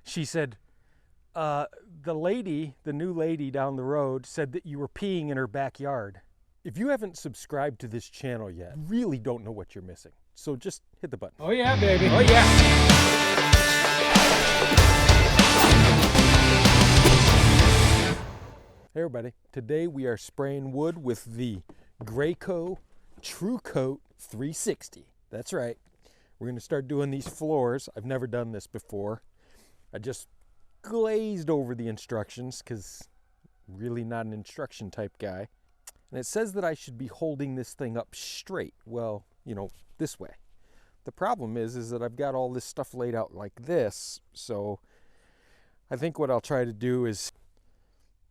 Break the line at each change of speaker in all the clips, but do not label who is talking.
She said, the new lady down the road said that you were peeing in her backyard. If you haven't subscribed to this channel yet, you really don't know what you're missing. So just hit the button.
Oh yeah, baby.
Oh yeah. Hey everybody, today we are spraying wood with the GRACO TrueCoat 360. That's right. We're going to start doing these floors. I've never done this before. I just glazed over the instructions because I'm really not an instruction type guy. And it says that I should be holding this thing up straight. Well, you know, this way. The problem is that I've got all this stuff laid out like this. So I think what I'll try to do is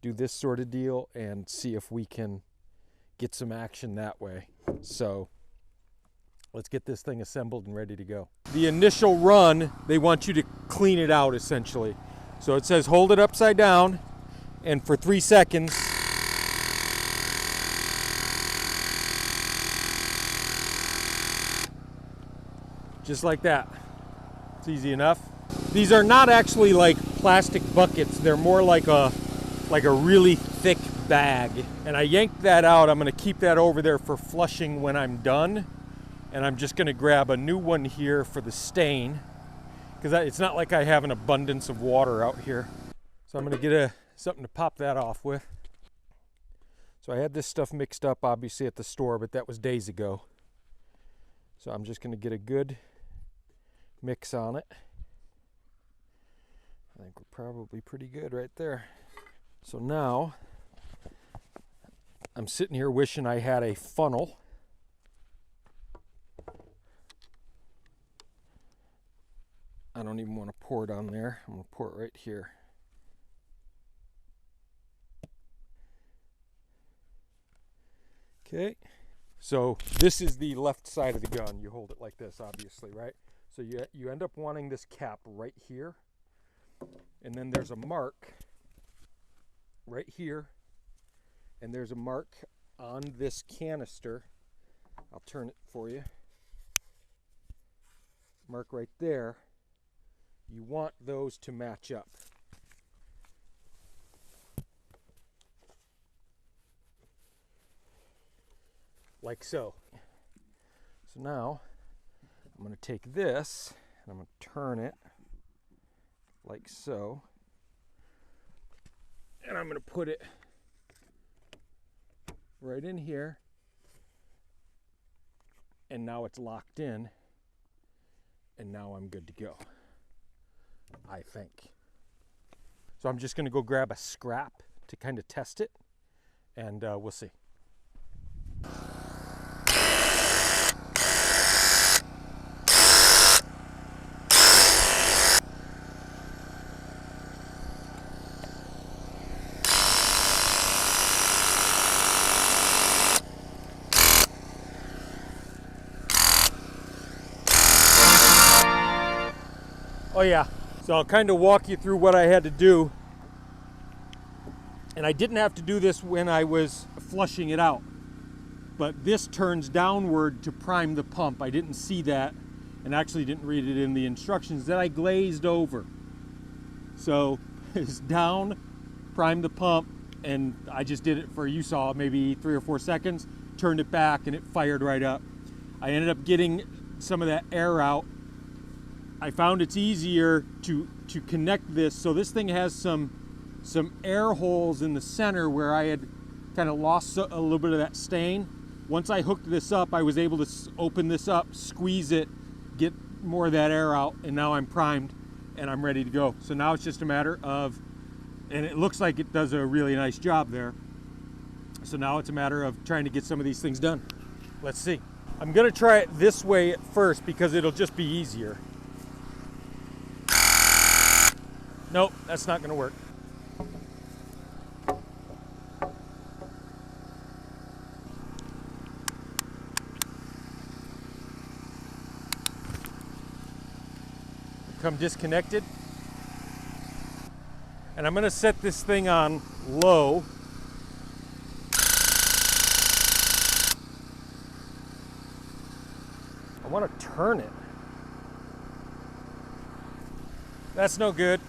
do this sort of deal and see if we can get some action that way. So let's get this thing assembled and ready to go. The initial run, they want you to clean it out essentially. So it says hold it upside down and for 3 seconds. Just like that. It's easy enough. These are not actually like plastic buckets. They're more like a really thick bag. And I yanked that out. I'm gonna keep that over there for flushing when I'm done. And I'm just gonna grab a new one here for the stain, because it's not like I have an abundance of water out here. So I'm gonna get something to pop that off with. So I had this stuff mixed up obviously at the store, but that was days ago. So I'm just gonna get a good mix on it. I think we're probably pretty good right there. So now I'm sitting here wishing I had a funnel. I don't even want to pour it on there. I'm going to pour it right here. Okay. So this is the left side of the gun. You hold it like this, obviously, right? So you end up wanting this cap right here. And then there's a mark right here. And there's a mark on this canister. I'll turn it for you. Mark right there. You want those to match up. Like so. So now I'm going to take this and I'm going to turn it like so. And I'm going to put it right in here. And now it's locked in. And now I'm good to go, I think. So I'm just going to go grab a scrap to kind of test it, and we'll see. Oh yeah, so I'll kind of walk you through what I had to do. And I didn't have to do this when I was flushing it out. But this turns downward to prime the pump. I didn't see that and actually didn't read it in the instructions that I glazed over. So it's down, prime the pump, and I just did it for, you saw, maybe 3 or 4 seconds, turned it back and it fired right up. I ended up getting some of that air out. I found it's easier to connect this. So this thing has some air holes in the center where I had kind of lost a little bit of that stain. Once I hooked this up, I was able to open this up, squeeze it, get more of that air out, and now I'm primed and I'm ready to go. So now it's just a matter of, and it looks like it does a really nice job there. So now it's a matter of trying to get some of these things done. Let's see. I'm gonna try it this way at first because it'll just be easier. Nope, that's not gonna work. Become disconnected. And I'm gonna set this thing on low. I wanna turn it. That's no good.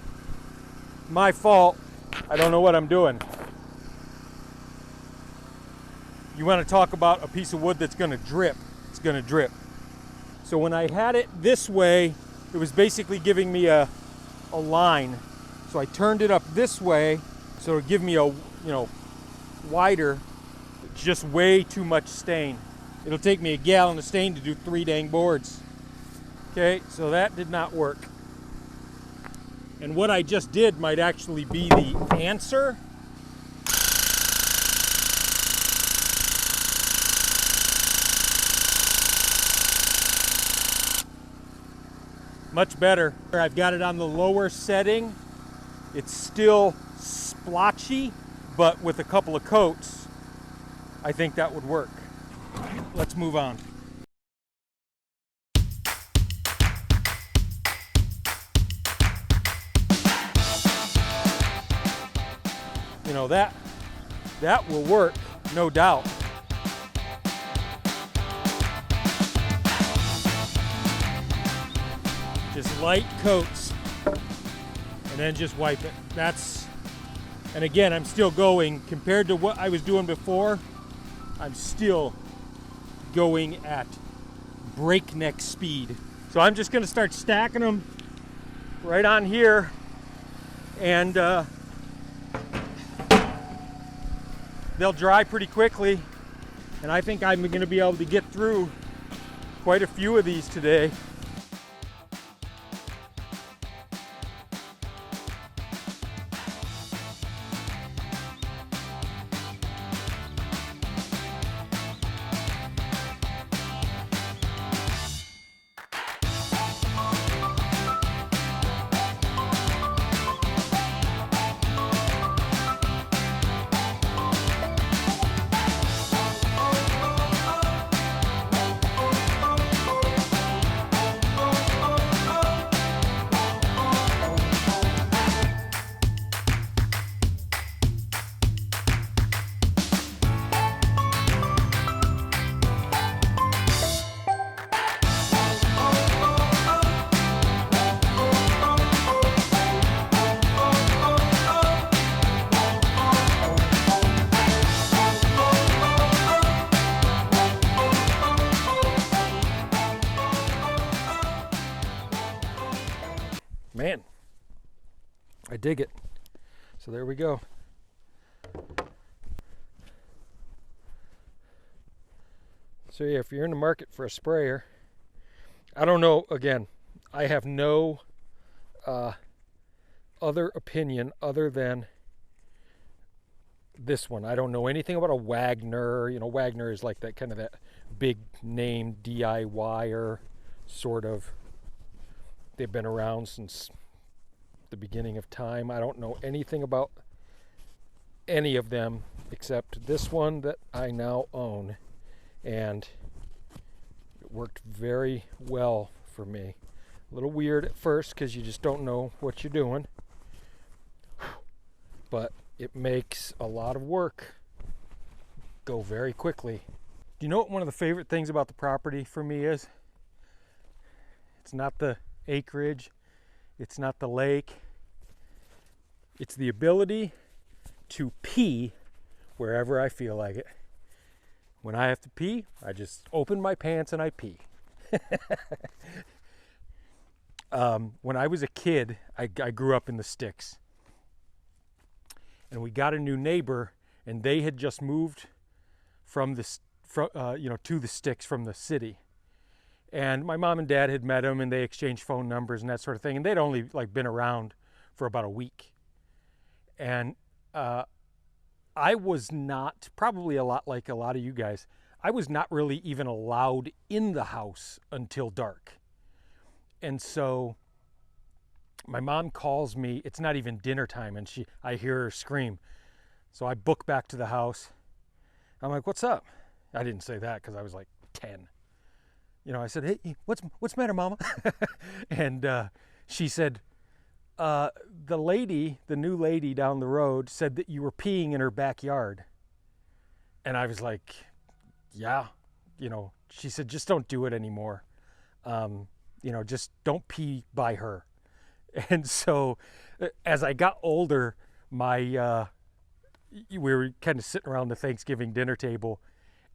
My fault. I don't know what I'm doing. You want to talk about a piece of wood that's going to drip. It's going to drip. So when I had it this way, it was basically giving me a line. So I turned it up this way, so it'll give me a, wider. It's just way too much stain. It'll take me a gallon of stain to do 3 dang boards. Okay, so that did not work. And what I just did might actually be the answer. Much better. I've got it on the lower setting. It's still splotchy, but with a couple of coats, I think that would work. Let's move on. You know, that will work, no doubt. Just light coats and then just wipe it. And again, I'm still going, compared to what I was doing before, I'm still going at breakneck speed. So I'm just gonna start stacking them right on here, and they'll dry pretty quickly. And I think I'm gonna be able to get through quite a few of these today. Man, I dig it. So there we go. So yeah, if you're in the market for a sprayer, I don't know, again, I have no other opinion other than this one. I don't know anything about a Wagner. You know, Wagner is like that kind of that big name DIYer sort of. They've been around since the beginning of time. I don't know anything about any of them except this one that I now own, and it worked very well for me. A little weird at first because you just don't know what you're doing, but it makes a lot of work go very quickly. Do you know what one of the favorite things about the property for me is? It's not the acreage, it's not the lake, it's the ability to pee wherever I feel like it. When I have to pee, I just open my pants and I pee. When I was a kid, I grew up in the sticks, and we got a new neighbor, and they had just moved from the to the sticks from the city. And my mom and dad had met him, and they exchanged phone numbers and that sort of thing. And they'd only been around for about a week. And I was not, probably a lot like a lot of you guys, I was not really even allowed in the house until dark. And so my mom calls me, it's not even dinner time, and I hear her scream. So I book back to the house. I'm like, what's up? I didn't say that because I was like 10. You know, I said, hey, what's the matter, Mama? And she said, the new lady down the road said that you were peeing in her backyard. And I was like, yeah. You know, she said, just don't do it anymore. Just don't pee by her. And so As I got older, we were kind of sitting around the Thanksgiving dinner table,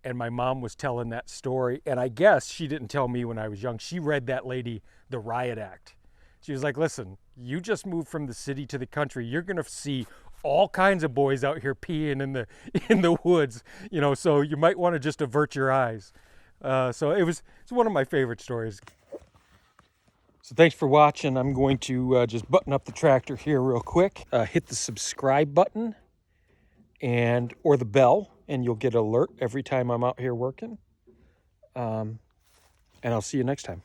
and my mom was telling that story. And I guess she didn't tell me when I was young. She read that lady the Riot Act. She was like, listen, you just moved from the city to the country. You're going to see all kinds of boys out here peeing in the woods, you know, so you might want to just avert your eyes. So it's one of my favorite stories. So thanks for watching. I'm going to just button up the tractor here real quick. Hit the subscribe button or the bell, and you'll get an alert every time I'm out here working. And I'll see you next time.